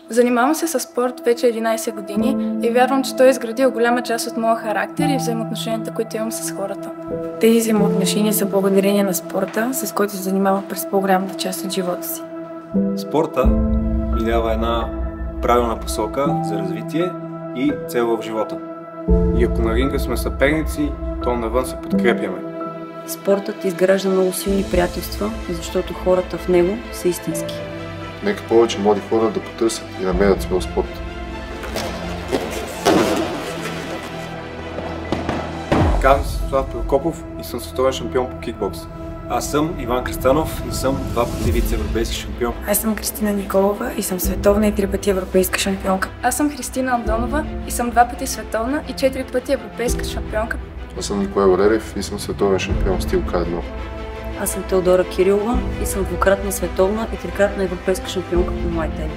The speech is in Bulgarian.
Занимавам се с спорт вече 11 години и вярвам, че той е изградил голяма част от моя характер и взаимоотношенията, които имам с хората. Тези взаимоотношения са благодарение на спорта, с който се занимавам през по-голямата част от живота си. Спорта ми дава една правилна посока за развитие и цел в живота. И ако на ринга сме съперници, то навън се подкрепяме. Спортът изгражда много силни приятелства, защото хората в него са истински. Нека повече млади хора да потърсят и намерят своя спорт. Казвам се Слав Прокопов и съм световен шампион по кикбокс. Аз съм Иван Кръстанов и съм 2 пъти вице-европейски шампион. Аз съм Кристина Николова и съм световна и 3 пъти европейска шампионка. Аз съм Христина Андонова и съм 2 пъти световна и 4 пъти европейска шампионка. Аз съм Николай Валерев и съм световен шампион стил К1. Аз съм Теодора Кирилова и съм двукратна световна и трикратна европейска шампионка по муай тай.